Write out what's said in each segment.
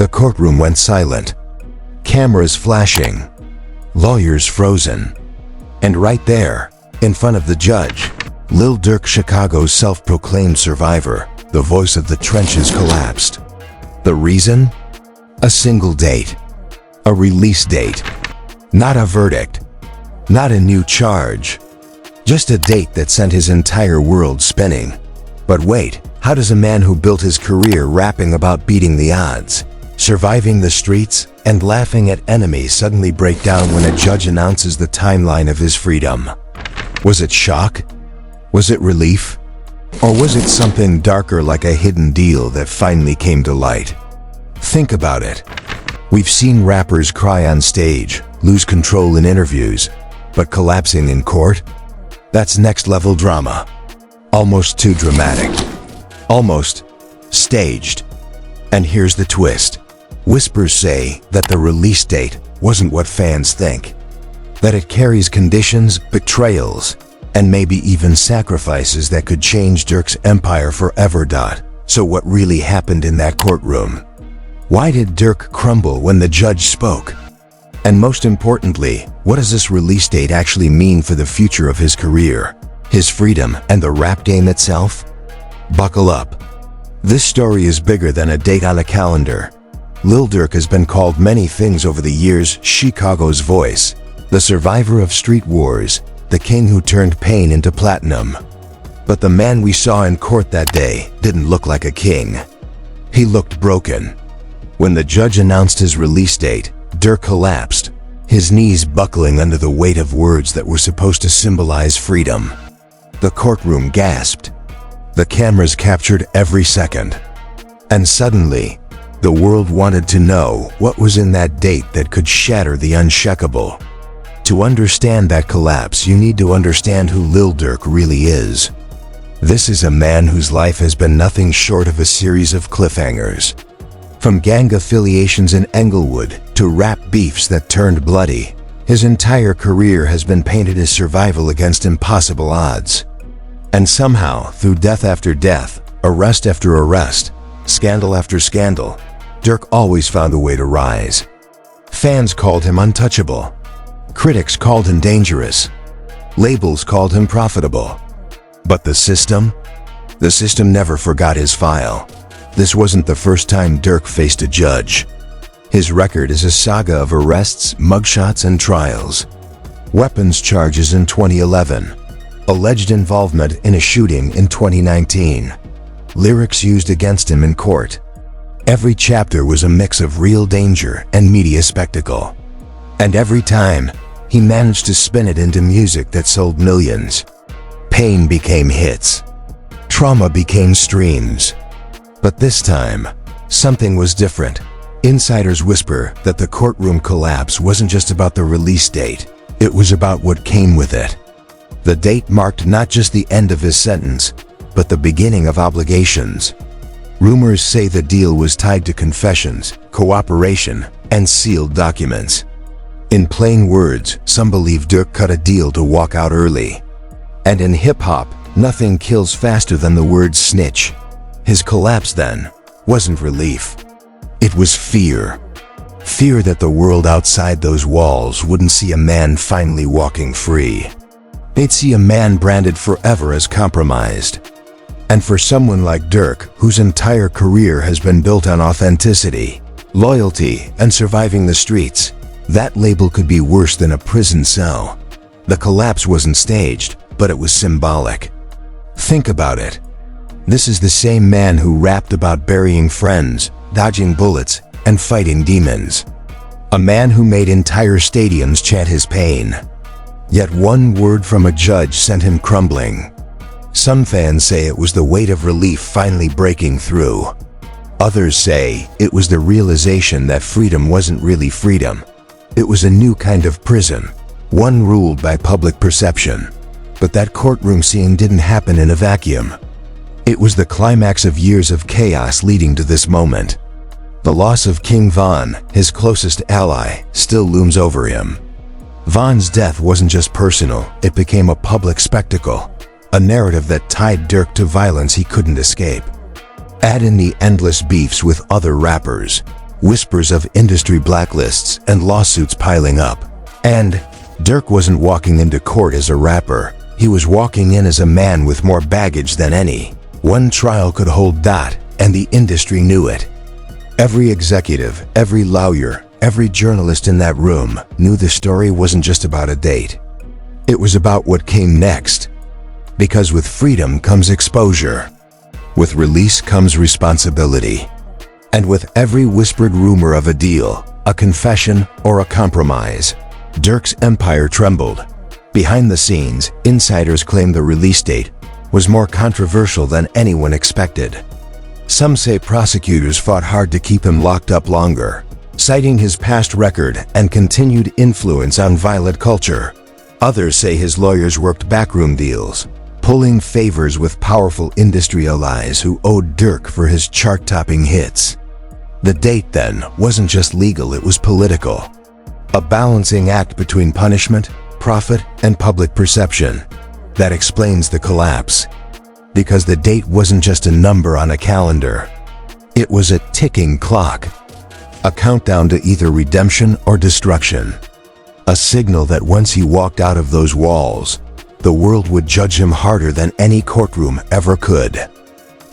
The courtroom went silent. Cameras flashing. Lawyers frozen. And right there, in front of the judge, Lil Durk, Chicago's self-proclaimed survivor, the voice of the trenches, collapsed. The reason? A single date. A release date. Not a verdict. Not a new charge. Just a date that sent his entire world spinning. But wait, how does a man who built his career rapping about beating the odds, surviving the streets, and laughing at enemies suddenly break down when a judge announces the timeline of his freedom? Was it shock? Was it relief? Or was it something darker, like a hidden deal that finally came to light? Think about it. We've seen rappers cry on stage, lose control in interviews, but collapsing in court? That's next-level drama. Almost too dramatic. Almost staged. And here's the twist. Whispers say that the release date wasn't what fans think. That it carries conditions, betrayals, and maybe even sacrifices that could change Durk's empire forever. So what really happened in that courtroom? Why did Durk crumble when the judge spoke? And most importantly, what does this release date actually mean for the future of his career, his freedom, and the rap game itself? Buckle up. This story is bigger than a date on a calendar. Lil Durk has been called many things over the years: Chicago's voice, the survivor of street wars, the king who turned pain into platinum. But the man we saw in court that day didn't look like a king. He looked broken. When the judge announced his release date, Durk collapsed, his knees buckling under the weight of words that were supposed to symbolize freedom. The courtroom gasped. The cameras captured every second. And suddenly, the world wanted to know what was in that date that could shatter the unshakable. To understand that collapse, you need to understand who Lil Durk really is. This is a man whose life has been nothing short of a series of cliffhangers. From gang affiliations in Englewood to rap beefs that turned bloody, his entire career has been painted as survival against impossible odds. And somehow, through death after death, arrest after arrest, scandal after scandal, Durk always found a way to rise. Fans called him untouchable. Critics called him dangerous. Labels called him profitable. But the system? The system never forgot his file. This wasn't the first time Durk faced a judge. His record is a saga of arrests, mugshots, and trials. Weapons charges in 2011. Alleged involvement in a shooting in 2019. Lyrics used against him in court. Every chapter was a mix of real danger and media spectacle. And every time, he managed to spin it into music that sold millions. Pain became hits. Trauma became streams. But this time, something was different. Insiders whisper that the courtroom collapse wasn't just about the release date. It was about what came with it. The date marked not just the end of his sentence, but the beginning of obligations. Rumors say the deal was tied to confessions, cooperation, and sealed documents. In plain words, some believe Durk cut a deal to walk out early. And in hip-hop, nothing kills faster than the word snitch. His collapse then wasn't relief. It was fear. Fear that the world outside those walls wouldn't see a man finally walking free. They'd see a man branded forever as compromised. And for someone like Durk, whose entire career has been built on authenticity, loyalty, and surviving the streets, that label could be worse than a prison cell. The collapse wasn't staged, but it was symbolic. Think about it. This is the same man who rapped about burying friends, dodging bullets, and fighting demons. A man who made entire stadiums chant his pain. Yet one word from a judge sent him crumbling. Some fans say it was the weight of relief finally breaking through. Others say it was the realization that freedom wasn't really freedom. It was a new kind of prison, one ruled by public perception. But that courtroom scene didn't happen in a vacuum. It was the climax of years of chaos leading to this moment. The loss of King Von, his closest ally, still looms over him. Von's death wasn't just personal, it became a public spectacle, a narrative that tied Durk to violence he couldn't escape. Add in the endless beefs with other rappers, whispers of industry blacklists and lawsuits piling up. And Durk wasn't walking into court as a rapper. He was walking in as a man with more baggage than any. One trial could hold that, and the industry knew it. Every executive, every lawyer, every journalist in that room knew the story wasn't just about a date. It was about what came next. Because with freedom comes exposure. With release comes responsibility. And with every whispered rumor of a deal, a confession, or a compromise, Durk's empire trembled. Behind the scenes, insiders claimed the release date was more controversial than anyone expected. Some say prosecutors fought hard to keep him locked up longer, citing his past record and continued influence on violent culture. Others say his lawyers worked backroom deals, pulling favors with powerful industry allies who owed Durk for his chart-topping hits. The date then wasn't just legal, it was political. A balancing act between punishment, profit, and public perception. That explains the collapse. Because the date wasn't just a number on a calendar. It was a ticking clock. A countdown to either redemption or destruction. A signal that once he walked out of those walls, the world would judge him harder than any courtroom ever could.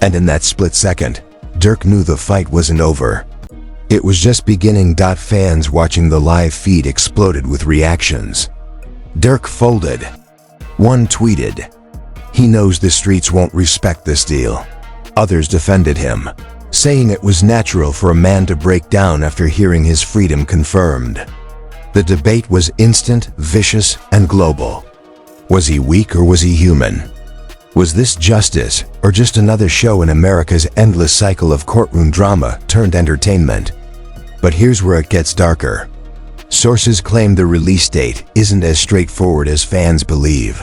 And in that split second, Durk knew the fight wasn't over. It was just beginning. Fans watching the live feed exploded with reactions. Durk folded. One tweeted, "He knows the streets won't respect this deal." Others defended him, saying it was natural for a man to break down after hearing his freedom confirmed. The debate was instant, vicious, and global. Was he weak or was he human? Was this justice or just another show in America's endless cycle of courtroom drama turned entertainment? But here's where it gets darker. Sources claim the release date isn't as straightforward as fans believe.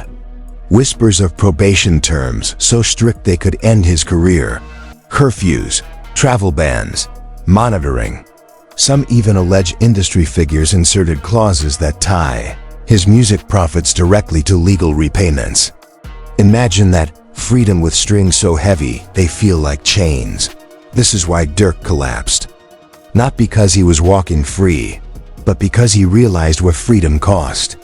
Whispers of probation terms so strict they could end his career, curfews, travel bans, monitoring. Some even allege industry figures inserted clauses that tie his music profits directly to legal repayments. Imagine that, freedom with strings so heavy they feel like chains. This is why Durk collapsed. Not because he was walking free, but because he realized what freedom cost.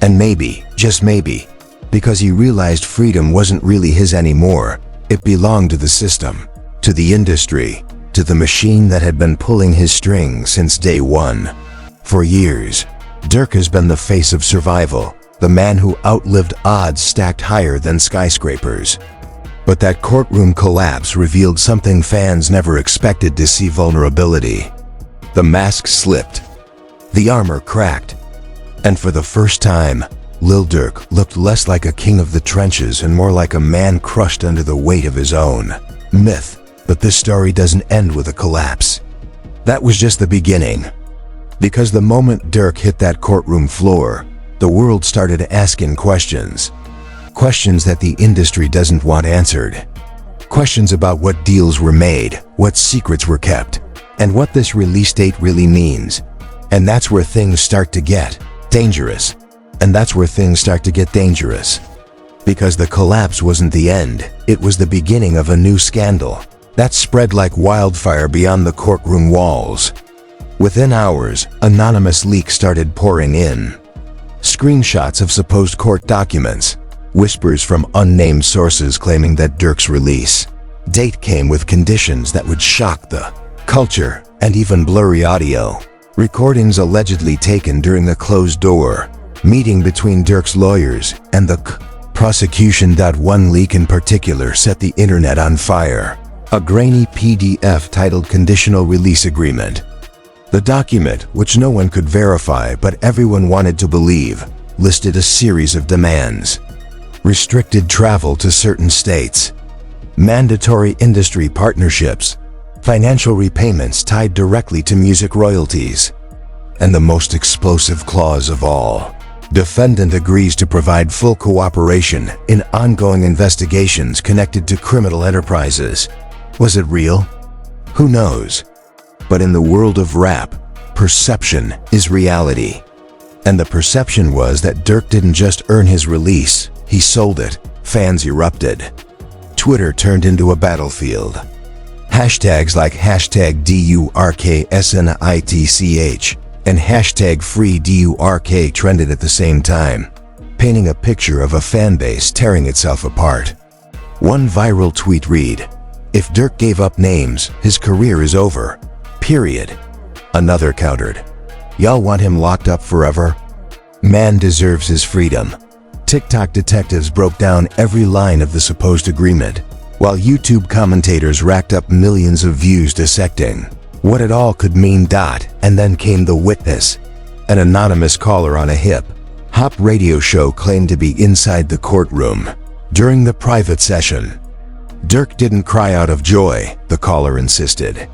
And maybe, just maybe, because he realized freedom wasn't really his anymore. It belonged to the system, to the industry, to the machine that had been pulling his strings since day one. For years, Durk has been the face of survival, the man who outlived odds stacked higher than skyscrapers. But that courtroom collapse revealed something fans never expected to see: vulnerability. The mask slipped. The armor cracked. And for the first time, Lil Durk looked less like a king of the trenches and more like a man crushed under the weight of his own myth. But this story doesn't end with a collapse. That was just the beginning. Because the moment Durk hit that courtroom floor, the world started asking questions. Questions that the industry doesn't want answered. Questions about what deals were made, what secrets were kept, and what this release date really means. And that's where things start to get dangerous. Because the collapse wasn't the end, it was the beginning of a new scandal that spread like wildfire beyond the courtroom walls. Within hours, anonymous leaks started pouring in. Screenshots of supposed court documents, whispers from unnamed sources claiming that Durk's release date came with conditions that would shock the culture, and even blurry audio. Recordings allegedly taken during a closed-door meeting between Durk's lawyers and the prosecution. One leak in particular set the internet on fire. A grainy PDF titled Conditional Release Agreement. The document, which no one could verify but everyone wanted to believe, listed a series of demands. Restricted travel to certain states, mandatory industry partnerships, financial repayments tied directly to music royalties, and the most explosive clause of all: defendant agrees to provide full cooperation in ongoing investigations connected to criminal enterprises. Was it real? Who knows? But in the world of rap, perception is reality. And the perception was that Durk didn't just earn his release, he sold it. Fans erupted. Twitter turned into a battlefield. Hashtags like hashtag DURKSNITCH and hashtag free DURK trended at the same time, painting a picture of a fanbase tearing itself apart. One viral tweet read, "If Durk gave up names, his career is over. Period." Another countered, "Y'all want him locked up forever? Man deserves his freedom." TikTok detectives broke down every line of the supposed agreement, while YouTube commentators racked up millions of views dissecting what it all could mean. And then came the witness, an anonymous caller on a hip-hop radio show claimed to be inside the courtroom during the private session. Durk didn't cry out of joy, the caller insisted.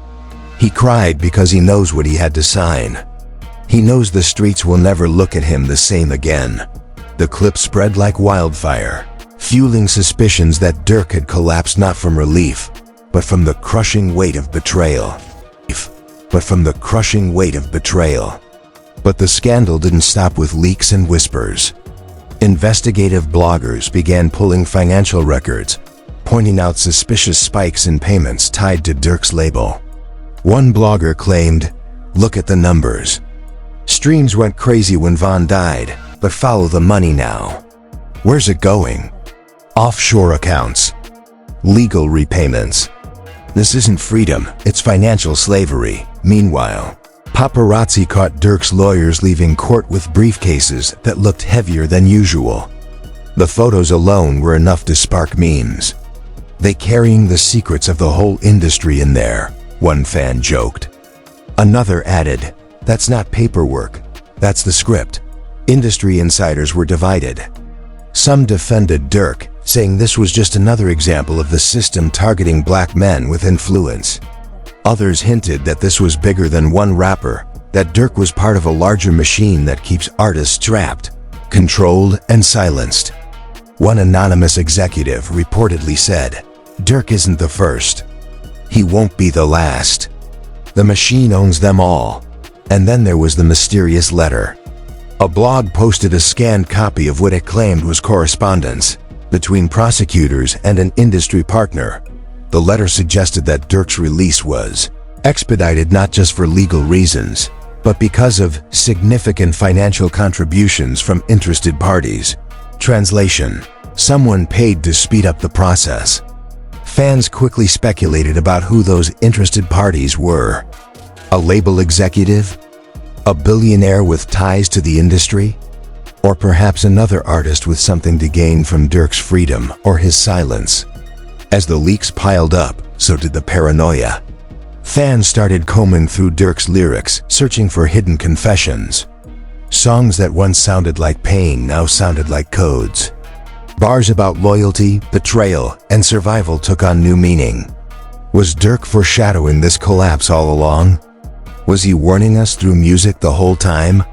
He cried because he knows what he had to sign. He knows the streets will never look at him the same again. The clip spread like wildfire, fueling suspicions that Durk had collapsed not from relief, but from the crushing weight of betrayal. But the scandal didn't stop with leaks and whispers. Investigative bloggers began pulling financial records, pointing out suspicious spikes in payments tied to Durk's label. One blogger claimed, "Look at the numbers. Streams went crazy when Von died, but follow the money now. Where's it going? Offshore accounts. Legal repayments. This isn't freedom, it's financial slavery." Meanwhile, paparazzi caught Durk's lawyers leaving court with briefcases that looked heavier than usual. The photos alone were enough to spark memes. "They carrying the secrets of the whole industry in there," one fan joked. Another added, "That's not paperwork, that's the script." Industry insiders were divided. Some defended Durk, saying this was just another example of the system targeting black men with influence. Others hinted that this was bigger than one rapper, that Durk was part of a larger machine that keeps artists trapped, controlled, and silenced. One anonymous executive reportedly said, "Durk isn't the first. He won't be the last. The machine owns them all." And then there was the mysterious letter. A blog posted a scanned copy of what it claimed was correspondence between prosecutors and an industry partner. The letter suggested that Durk's release was expedited not just for legal reasons, but because of significant financial contributions from interested parties. Translation: someone paid to speed up the process. Fans quickly speculated about who those interested parties were. A label executive? A billionaire with ties to the industry? Or perhaps another artist with something to gain from Durk's freedom or his silence? As the leaks piled up, so did the paranoia. Fans started combing through Durk's lyrics, searching for hidden confessions. Songs that once sounded like pain now sounded like codes. Bars about loyalty, betrayal, and survival took on new meaning. Was Durk foreshadowing this collapse all along? Was he warning us through music the whole time?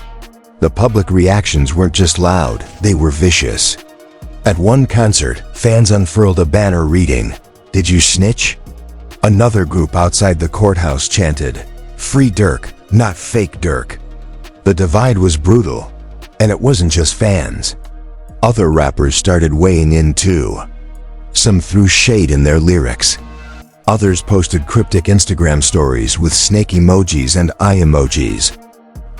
The public reactions weren't just loud, they were vicious. At one concert, fans unfurled a banner reading, "Did you snitch?" Another group outside the courthouse chanted, "Free Durk, not fake Durk." The divide was brutal, and it wasn't just fans. Other rappers started weighing in too. Some threw shade in their lyrics. Others posted cryptic Instagram stories with snake emojis and eye emojis.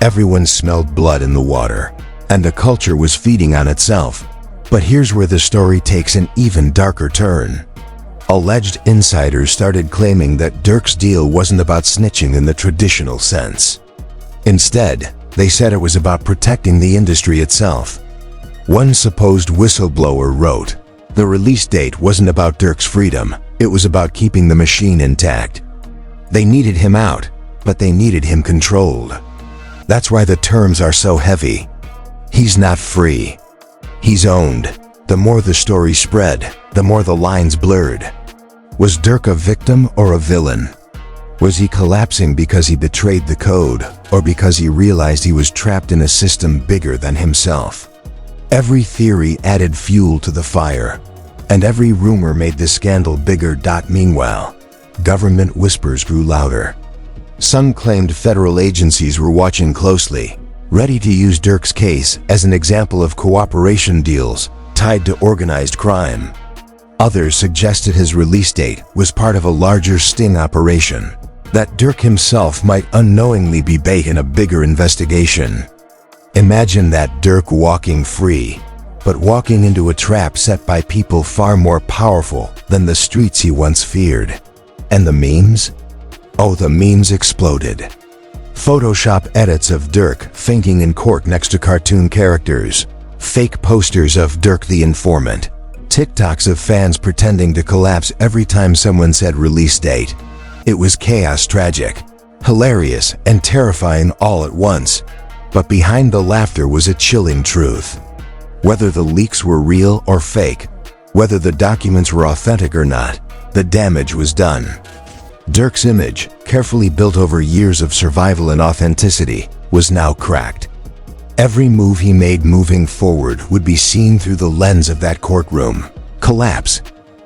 Everyone smelled blood in the water, and the culture was feeding on itself. But here's where the story takes an even darker turn. Alleged insiders started claiming that Durk's deal wasn't about snitching in the traditional sense. Instead, they said it was about protecting the industry itself. One supposed whistleblower wrote, "The release date wasn't about Durk's freedom, it was about keeping the machine intact." They needed him out, but they needed him controlled. That's why the terms are so heavy. He's not free. He's owned. The more the story spread, the more the lines blurred. Was Durk a victim or a villain? Was he collapsing because he betrayed the code, or because he realized he was trapped in a system bigger than himself? Every theory added fuel to the fire, and every rumor made the scandal bigger. Meanwhile, government whispers grew louder. Some claimed federal agencies were watching closely, ready to use Durk's case as an example of cooperation deals tied to organized crime. Others suggested his release date was part of a larger sting operation, that Durk himself might unknowingly be bait in a bigger investigation. Imagine that Durk walking free, but walking into a trap set by people far more powerful than the streets he once feared. And the memes? Oh, the memes exploded. Photoshop edits of Durk fainting in court next to cartoon characters, fake posters of Durk the informant, TikToks of fans pretending to collapse every time someone said release date. It was chaos, tragic, hilarious, and terrifying all at once. But behind the laughter was a chilling truth. Whether the leaks were real or fake, whether the documents were authentic or not, the damage was done. Durk's image, carefully built over years of survival and authenticity, was now cracked. Every move he made moving forward would be seen through the lens of that courtroom collapse.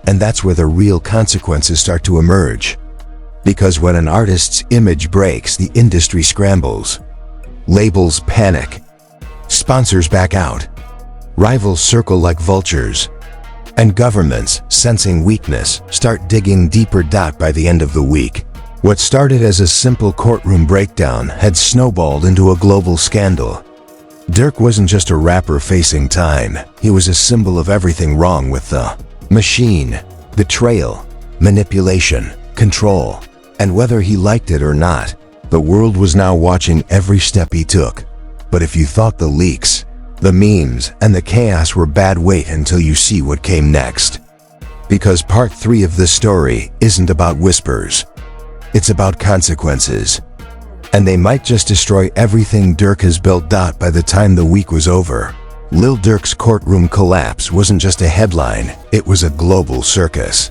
And that's where the real consequences start to emerge. Because when an artist's image breaks, the industry scrambles. Labels panic. Sponsors back out. Rivals circle like vultures. And governments, sensing weakness, start digging deeper. By the end of the week, what started as a simple courtroom breakdown had snowballed into a global scandal. Durk wasn't just a rapper facing time, he was a symbol of everything wrong with the machine: betrayal, manipulation, control. And whether he liked it or not, the world was now watching every step he took. But if you thought the leaks, the memes, and the chaos were bad, wait until you see what came next. Because part 3 of this story isn't about whispers. It's about consequences. And they might just destroy everything Durk has built. By the time the week was over, Lil Durk's courtroom collapse wasn't just a headline, it was a global circus.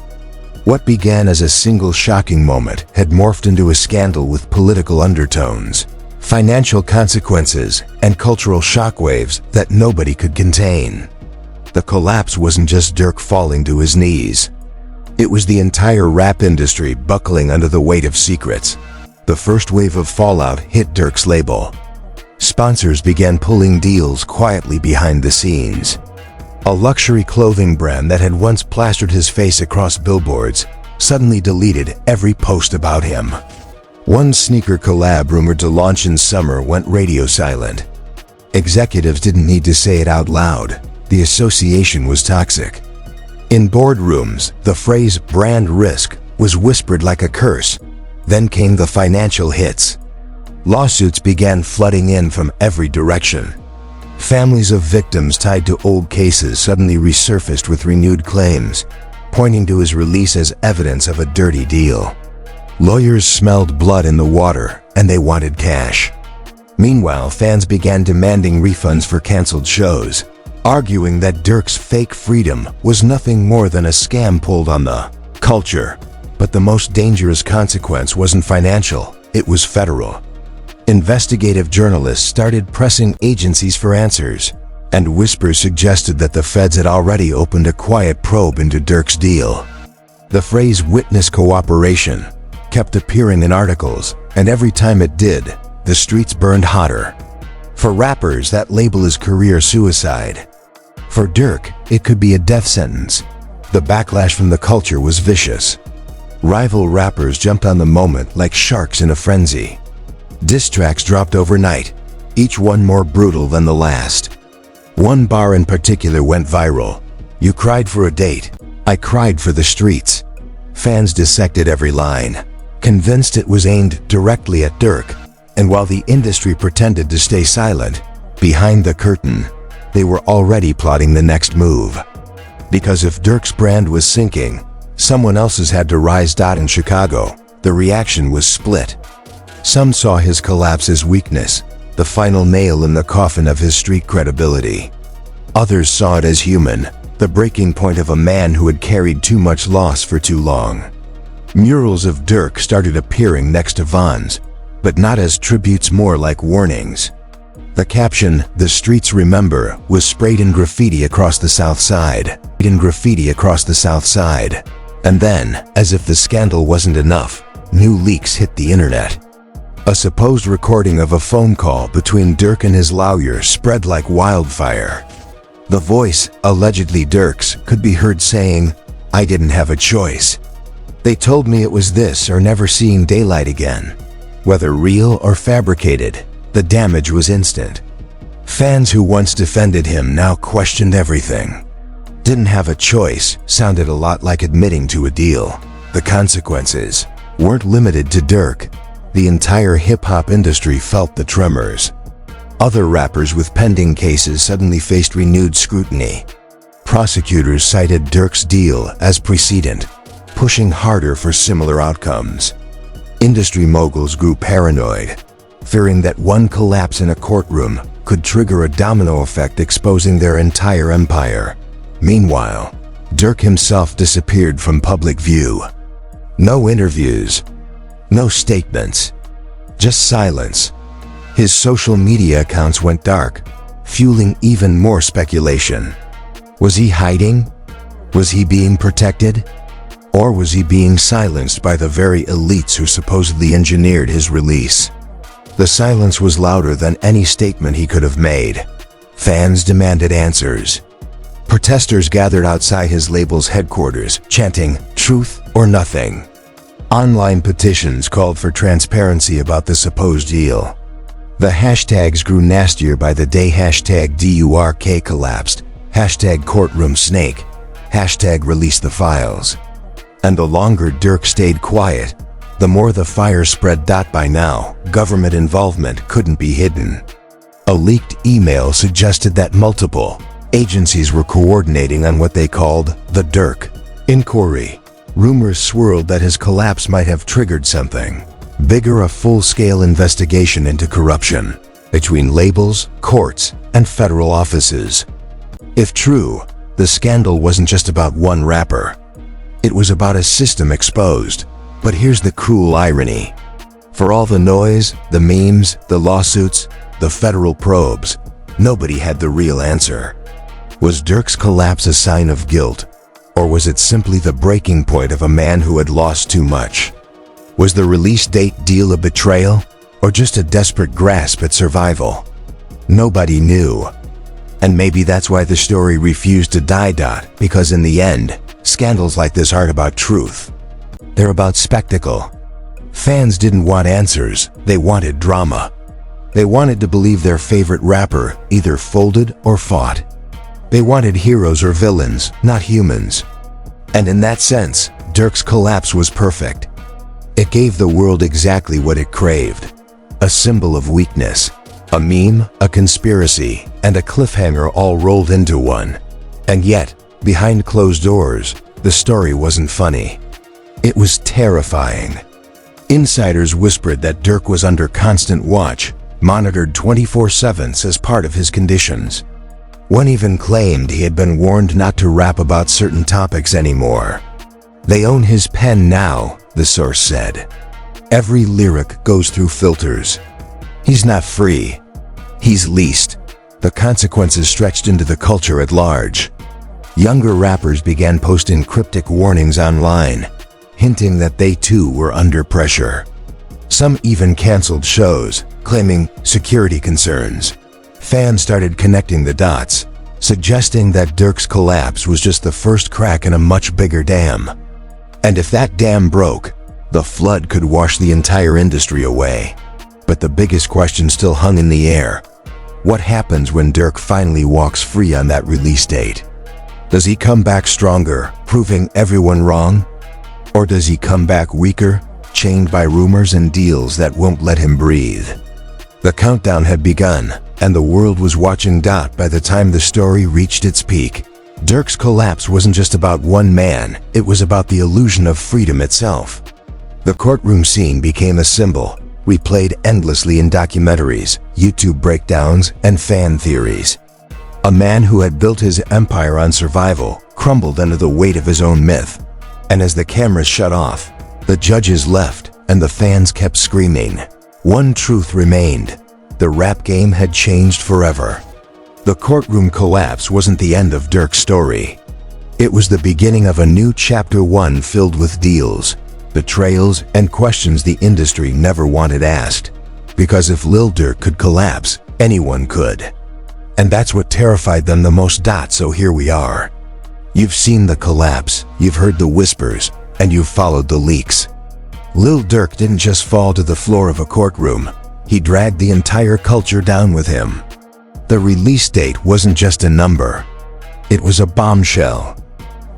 What began as a single shocking moment had morphed into a scandal with political undertones, financial consequences, and cultural shockwaves that nobody could contain. The collapse wasn't just Durk falling to his knees. It was the entire rap industry buckling under the weight of secrets. The first wave of fallout hit Durk's label. Sponsors began pulling deals quietly behind the scenes. A luxury clothing brand that had once plastered his face across billboards suddenly deleted every post about him. One sneaker collab rumored to launch in summer went radio silent. Executives didn't need to say it out loud. The association was toxic. In boardrooms, the phrase "brand risk" was whispered like a curse. Then came the financial hits. Lawsuits began flooding in from every direction. Families of victims tied to old cases suddenly resurfaced with renewed claims, pointing to his release as evidence of a dirty deal. Lawyers smelled blood in the water, and they wanted cash. Meanwhile, fans began demanding refunds for canceled shows, arguing that Durk's fake freedom was nothing more than a scam pulled on the culture. But the most dangerous consequence wasn't financial, it was federal. Investigative journalists started pressing agencies for answers, and whispers suggested that the feds had already opened a quiet probe into Durk's deal. The phrase "witness cooperation" kept appearing in articles, and every time it did, the streets burned hotter. For rappers, that label is career suicide. For Durk, it could be a death sentence. The backlash from the culture was vicious. Rival rappers jumped on the moment like sharks in a frenzy. Diss tracks dropped overnight, each one more brutal than the last. One bar in particular went viral. "You cried for a date, I cried for the streets." Fans dissected every line, convinced it was aimed directly at Durk. And while the industry pretended to stay silent, behind the curtain, they were already plotting the next move. Because if Durk's brand was sinking, someone else's had to rise. In Chicago, the reaction was split. Some saw his collapse as weakness, the final nail in the coffin of his street credibility. Others saw it as human, the breaking point of a man who had carried too much loss for too long. Murals of Durk started appearing next to Vaughn's, but not as tributes, more like warnings. The caption, "The Streets Remember," was sprayed in graffiti across the South Side. And then, as if the scandal wasn't enough, new leaks hit the internet. A supposed recording of a phone call between Durk and his lawyer spread like wildfire. The voice, allegedly Durk's, could be heard saying, I didn't have a choice. They told me it was this or never seeing daylight again. Whether real or fabricated, the damage was instant. Fans who once defended him now questioned everything. Didn't have a choice sounded a lot like admitting to a deal. The consequences weren't limited to Durk. The entire hip-hop industry felt the tremors. Other rappers with pending cases suddenly faced renewed scrutiny. Prosecutors cited Durk's deal as precedent, pushing harder for similar outcomes. Industry moguls grew paranoid, fearing that one collapse in a courtroom could trigger a domino effect exposing their entire empire. Meanwhile, Durk himself disappeared from public view. No interviews, no statements, just silence. His social media accounts went dark, fueling even more speculation. Was he hiding? Was he being protected? Or was he being silenced by the very elites who supposedly engineered his release? The silence was louder than any statement he could have made. Fans demanded answers. Protesters gathered outside his label's headquarters, chanting, "Truth or nothing." Online petitions called for transparency about the supposed deal. The hashtags grew nastier by the day. #DURK collapsed, #courtroom snake, #release the files. And the longer Durk stayed quiet, the more the fire spread. By now, government involvement couldn't be hidden. A leaked email suggested that multiple agencies were coordinating on what they called the Durk inquiry. Rumors swirled that his collapse might have triggered something bigger, a full-scale investigation into corruption between labels, courts, and federal offices. If true, the scandal wasn't just about one rapper. It was about a system exposed. But here's the cruel irony. For all the noise, the memes, the lawsuits, the federal probes, nobody had the real answer. Was Durk's collapse a sign of guilt? Or was it simply the breaking point of a man who had lost too much? Was the release date deal a betrayal? Or just a desperate grasp at survival? Nobody knew. And maybe that's why the story refused to die. Because in the end, scandals like this aren't about truth. They're about spectacle. Fans didn't want answers, they wanted drama. They wanted to believe their favorite rapper either folded or fought. They wanted heroes or villains, not humans. And in that sense, Durk's collapse was perfect. It gave the world exactly what it craved. A symbol of weakness, a meme, a conspiracy, and a cliffhanger all rolled into one. And yet, behind closed doors, the story wasn't funny. It was terrifying. Insiders whispered that Durk was under constant watch, monitored 24/7 as part of his conditions. One even claimed he had been warned not to rap about certain topics anymore. They own his pen now, the source said. Every lyric goes through filters. He's not free. He's leased. The consequences stretched into the culture at large. Younger rappers began posting cryptic warnings online, hinting that they too were under pressure. Some even canceled shows, claiming security concerns. Fans started connecting the dots, suggesting that Durk's collapse was just the first crack in a much bigger dam. And if that dam broke, the flood could wash the entire industry away. But the biggest question still hung in the air. What happens when Durk finally walks free on that release date? Does he come back stronger, proving everyone wrong? Or does he come back weaker, chained by rumors and deals that won't let him breathe? The countdown had begun, and the world was watching. By the time the story reached its peak, Durk's collapse wasn't just about one man, it was about the illusion of freedom itself. The courtroom scene became a symbol, replayed endlessly in documentaries, YouTube breakdowns, and fan theories. A man who had built his empire on survival crumbled under the weight of his own myth. And as the cameras shut off, the judges left, and the fans kept screaming. One truth remained: the rap game had changed forever. The courtroom collapse wasn't the end of Durk's story. It was the beginning of a new chapter, one filled with deals, betrayals, and questions the industry never wanted asked. Because if Lil Durk could collapse, anyone could. And that's what terrified them the most. So here we are. You've seen the collapse, you've heard the whispers, and you've followed the leaks. Lil Durk didn't just fall to the floor of a courtroom. He dragged the entire culture down with him. The release date wasn't just a number. It was a bombshell.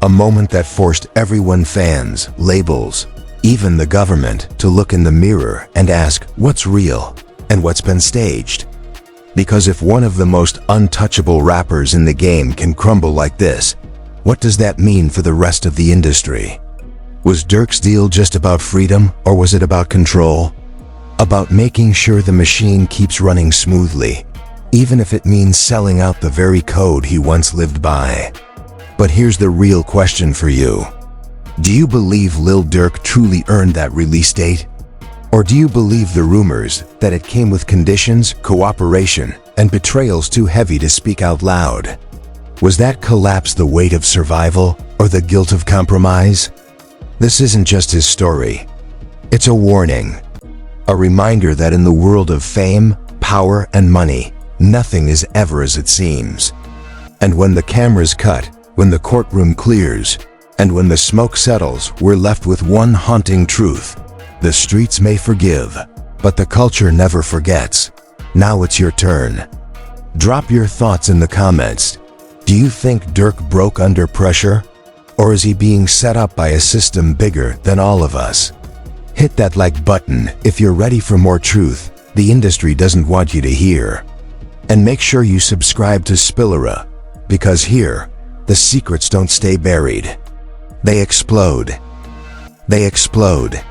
A moment that forced everyone, fans, labels, even the government, to look in the mirror and ask what's real and what's been staged. Because if one of the most untouchable rappers in the game can crumble like this, what does that mean for the rest of the industry? Was Durk's deal just about freedom, or was it about control? About making sure the machine keeps running smoothly, even if it means selling out the very code he once lived by. But here's the real question for you. Do you believe Lil Durk truly earned that release date? Or do you believe the rumors that it came with conditions, cooperation, and betrayals too heavy to speak out loud? Was that collapse the weight of survival or the guilt of compromise? This isn't just his story. It's a warning. A reminder that in the world of fame, power, and money, nothing is ever as it seems. And when the cameras cut, when the courtroom clears, and when the smoke settles, we're left with one haunting truth. The streets may forgive, but the culture never forgets. Now it's your turn. Drop your thoughts in the comments. Do you think Durk broke under pressure? Or is he being set up by a system bigger than all of us? Hit that like button if you're ready for more truth the industry doesn't want you to hear. And make sure you subscribe to Spillera, because here, the secrets don't stay buried. They explode. They explode.